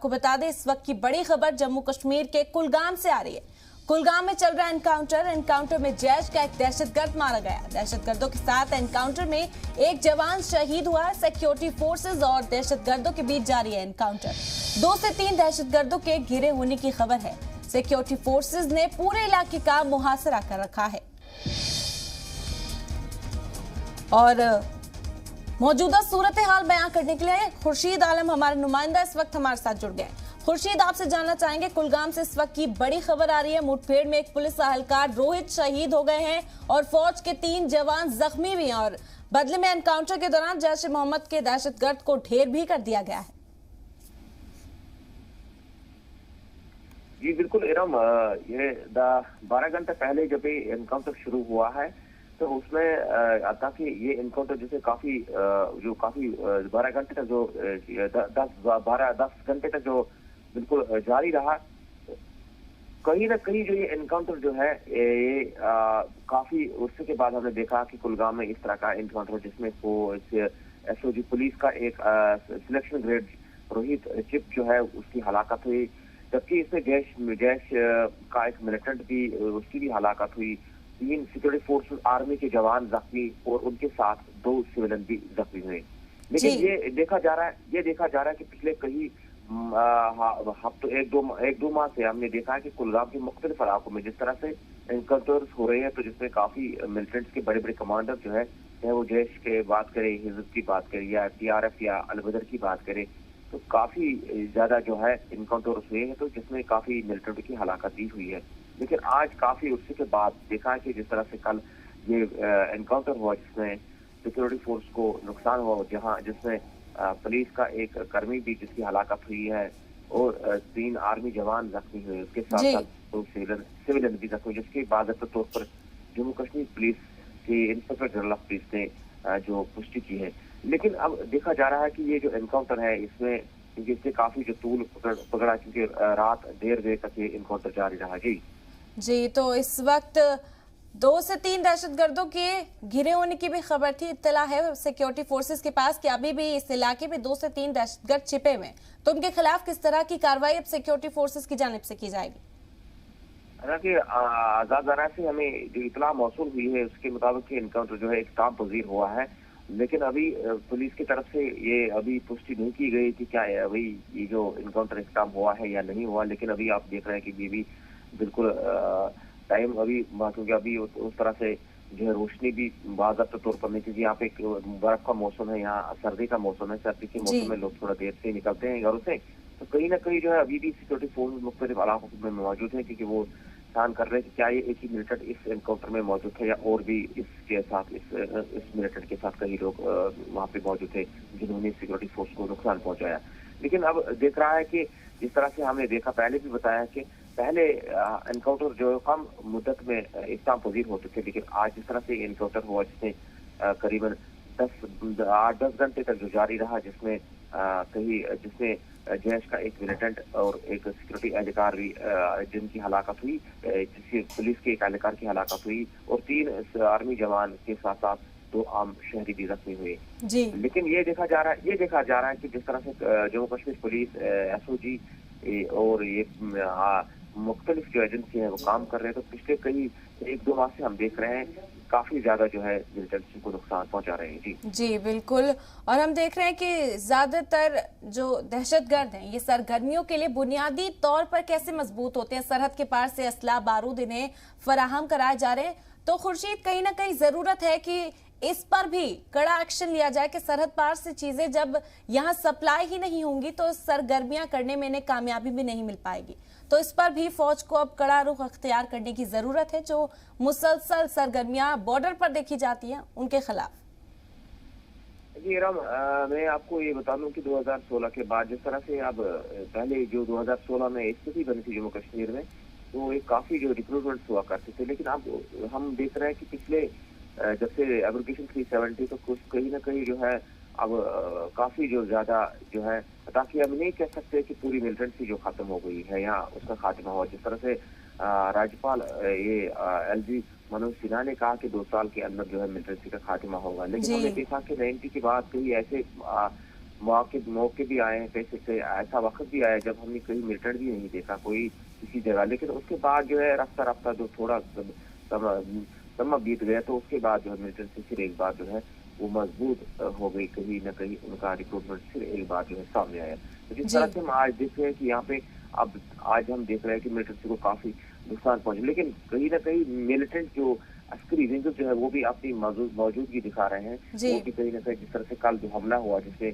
आपको बता दें इस वक्त की बड़ी खबर जम्मू कश्मीर के कुलगाम से आ रही है। कुलगाम में चल रहा एनकाउंटर में जैश का एक दहशतगर्द मारा गया। दहशतगर्दों के साथ एनकाउंटर में एक जवान शहीद हुआ है। सिक्योरिटी फोर्सेस और दहशतगर्दों के बीच जारी है एनकाउंटर। 2 से 3 दहशतगर्दों के घिरे होने की खबर है। सिक्योरिटी फोर्सेस ने पूरे इलाके का मुहासरा कर रखा है और मौजूदा सूरत हाल बयां करने के लिए खुर्शीद आलम हमारे नुमाइंदा इस वक्त हमारे साथ जुड़ गए। खुर्शीद, आपसे जानना चाहेंगे, कुलगाम से इस वक्त की बड़ी खबर आ रही है। मुठभेड़ में एक पुलिस एहलकार रोहित शहीद हो गए हैं और फौज के 3 जवान जख्मी भी हैं और बदले में एनकाउंटर के दौरान जैश ए मोहम्मद के दहशतगर्द को ढेर भी कर दिया गया है। जी बिल्कुल इरम, ये 12 घंटे पहले जब ये एनकाउंटर शुरू हुआ है तो उसमें ताकि ये एनकाउंटर जैसे काफी 12 घंटे तक जो 10 घंटे तक जो बिल्कुल जारी रहा। कहीं ना कहीं जो ये एनकाउंटर जो है ये काफी उससे के बाद हमने देखा कि कुलगाम में इस तरह का एनकाउंटर जिसमें एसओजी पुलिस का एक सिलेक्शन ग्रेड रोहित चिप जो है उसकी हलाकत हुई, जबकि इसमें जैश का एक मिलिटेंट भी उसकी भी हलाकत हुई। 3 सिक्योरिटी फोर्स आर्मी के जवान जख्मी और उनके साथ 2 सिविलियन भी जख्मी हुए। लेकिन ये देखा जा रहा है कि पिछले कई हफ्तों एक दो माह से हमने देखा है कि कुलगाम के मुख्तलिफ इलाकों में जिस तरह से एनकाउंटर्स हो रहे हैं, तो जिसमें काफी मिलिटेंट्स के बड़े बड़े कमांडर जो है चाहे वो जैश के बात करें, हिजब की बात करें या TRF या अलबदर की बात करें, तो काफी ज्यादा जो है एनकाउंटर्स हुए हैं, तो जिसमें काफी मिलिटेंट की हलाकत भी हुई है। लेकिन आज काफी उससे के बाद देखा है कि जिस तरह से कल ये एनकाउंटर हुआ जिसमें सिक्योरिटी फोर्स को नुकसान हुआ, जिसमें पुलिस का एक कर्मी भी जिसकी हलाकत हुई है और 3 आर्मी जवान जख्मी हुए, उसके साथ साथ 2 सिविलियन भी जख्मी, जिसके बाकायदा तौर पर जम्मू कश्मीर पुलिस के इंस्पेक्टर जनरल ऑफ पुलिस ने जो पुष्टि की है। लेकिन अब देखा जा रहा है कि ये जो एनकाउंटर है इसमें इससे काफी जो तूल पकड़ा, क्योंकि रात देर तक ये एनकाउंटर जारी रहा। जी, तो इस वक्त 2 से 3 दहशतगर्दों के घिरे होने की भी खबर थी। इत्तला है सिक्योरिटी फोर्सेस के पास कि अभी भी इस इलाके में 2 से 3 दहशतगर्द छिपे हुए हैं, तो उनके खिलाफ किस तरह की कार्रवाई अब सिक्योरिटी फोर्सेस की जानिब से की जाएगी? हालांकि आजादाना से हमें जो इतला मौसूल हुई है उसके मुताबिक एनकाउंटर जो है इख्तिताम पजीर हुआ है, लेकिन अभी पुलिस की तरफ से ये अभी पुष्टि नहीं की गई कि क्या अभी ये जो एनकाउंटर इख्तिताम हुआ है या नहीं हुआ। लेकिन अभी आप देख रहे हैं कि ये भी बिल्कुल टाइम अभी, क्योंकि अभी उस तरह से जो है रोशनी भी बाज़ाब्ता तौर पर नहीं, क्योंकि यहाँ पे बर्फ का मौसम है, यहाँ सर्दी का मौसम है, सर्दी के मौसम में लोग थोड़ा देर से निकलते हैं घरों से, तो कहीं ना कहीं जो है अभी भी सिक्योरिटी फोर्स मुख्तलिफ इलाकों में मौजूद है, क्योंकि वो छान कर रहे हैं कि क्या ये एक ही मिलिटेंट इस एनकाउंटर में मौजूद थे या और भी इसके साथ इस मिलिटेंट के साथ कई लोग वहाँ पे मौजूद थे जिन्होंने सिक्योरिटी फोर्स को नुकसान पहुंचाया। लेकिन अब देख रहा है कि जिस तरह से हमने देखा, पहले भी बताया कि पहले एनकाउंटर जो कम मुद्दत में इख्तिताम पजीर होते थे, लेकिन आज जिस तरह से एनकाउंटर हुआ जिसमें करीबन 8-10 घंटे तक जो जारी रहा, जिसमें जैश का एक मिलिटेंट और एक सिक्योरिटी एहलकार भी जिनकी हलाकत हुई, जिसकी पुलिस के एक एहलकार की हलाकत हुई और 3 आर्मी जवान के साथ साथ 2 आम शहरी भी जख्मी हुए। लेकिन ये देखा जा रहा है कि जिस तरह से जम्मू कश्मीर पुलिस, SOG और ये मुख्तलिफ जो एजेंसी है वो काम कर रहे हैं, तो पिछले कई 1-2 माह से हम देख रहे हैं काफी ज्यादा जो है मिलिटेंट्स को नुकसान पहुंचा रहे हैं। जी बिल्कुल, और हम देख रहे हैं कि ज्यादातर जो दहशतगर्द हैं ये सरगर्मियों के लिए बुनियादी तौर पर कैसे मजबूत होते हैं, सरहद के पार से असला बारूद इन्हें फराहम कराए जा रहे हैं, तो खुर्शीद कहीं ना कहीं जरूरत है कि इस पर भी कड़ा एक्शन लिया जाए कि सरहद पार से चीजें जब यहाँ सप्लाई ही नहीं होंगी तो सरगर्मियां करने में इन्हें कामयाबी भी नहीं मिल पाएगी। तो इस पर भी फौज को अब कड़ा रुख अख्तियार करने की जरूरत है। जो मुसलसल सरगर्मियां बॉर्डर पर देखी जाती हैं उनके खिलाफ। जी राम, मैं आपको ये बता दूं कि 2016 के बाद जिस तरह से अब पहले जो 2016 में स्थिति बनी थी जम्मू कश्मीर में, तो एक काफी जो रिक्रूटमेंट हुआ करते थे, लेकिन अब हम देख रहे हैं कि पिछले जब से एब्रोगेशन 370 तो कुछ कहीं ना कहीं जो है अब काफी जो ज्यादा जो है, ताकि हम नहीं कह सकते कि पूरी मिलिटेंसी जो खत्म हो गई है या उसका खात्मा हुआ। जिस तरह से राज्यपाल LG मनोज सिन्हा ने कहा कि 2 साल के अंदर जो है मिलिटेंसी का खात्मा होगा, लेकिन हमने देखा कि 90 के बाद कई ऐसे मौके भी आए हैं, कैसे ऐसा वक्त भी आया जब हमने कहीं मिलिटेंट भी नहीं देखा कोई किसी जगह, लेकिन उसके बाद जो है रफ्ता रफ्ता जो थोड़ा समय बीत गया तो उसके बाद जो है मिलिटेंट से फिर एक बार जो है वो मजबूत हो गई, कहीं ना कहीं उनका रिक्रूटमेंट फिर एक बार जो है सामने आया। तो जिस तरह से हम आज देख रहे हैं कि यहाँ पे अब आज हम देख रहे हैं कि मिलिटेंट को काफी नुकसान पहुंचे, लेकिन कहीं ना कहीं मिलिटेंट जो अस्करी रेंजर जो है वो भी अपनी मौजूदगी दिखा रहे हैं। वो भी कहीं ना कहीं जिस तरह से कल जो हमला हुआ जिससे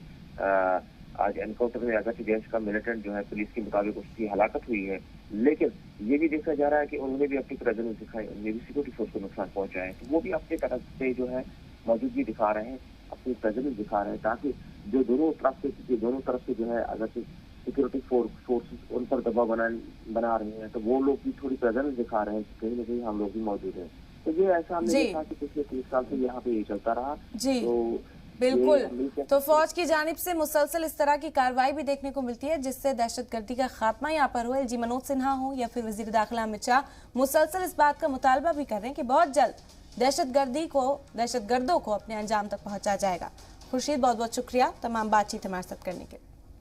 आज एनकाउंटर में अगस्त देश का मिलिटेंट जो है पुलिस के मुताबिक उसकी हलाकत हुई है, लेकिन ये भी देखा जा रहा है कि उन्होंने भी अपनी प्रेजेंस दिखाई, उन्हें भी सिक्योरिटी फोर्स को नुकसान पहुंचाया है, तो वो भी अपनी तरफ से जो है मौजूदगी दिखा रहे हैं, अपनी प्रेजेंस दिखा रहे हैं, ताकि जो दोनों तरफ से जो है अगर सिक्योरिटी फोर्सेस उन पर दबाव बना रही हैं तो वो लोग भी थोड़ी प्रेजेंस दिखा रहे हैं कि कहीं ना कहीं हम लोग भी मौजूद हैं। तो ये ऐसा हमने देखा कि पिछले 30 साल से यहाँ पे ये चलता रहा। तो बिल्कुल, तो फौज की जानिब से मुसलसल इस तरह की कार्रवाई भी देखने को मिलती है जिससे दहशतगर्दी का खात्मा यहाँ पर हो। एलजी मनोज सिन्हा हो या फिर वजीर दाखिला अमित शाह मुसलसल इस बात का मुतालबा भी कर रहे हैं कि बहुत जल्द दहशतगर्दों को अपने अंजाम तक पहुंचा जाएगा। खुर्शीद, बहुत बहुत शुक्रिया तमाम बातचीत हमारे साथ करने के लिए।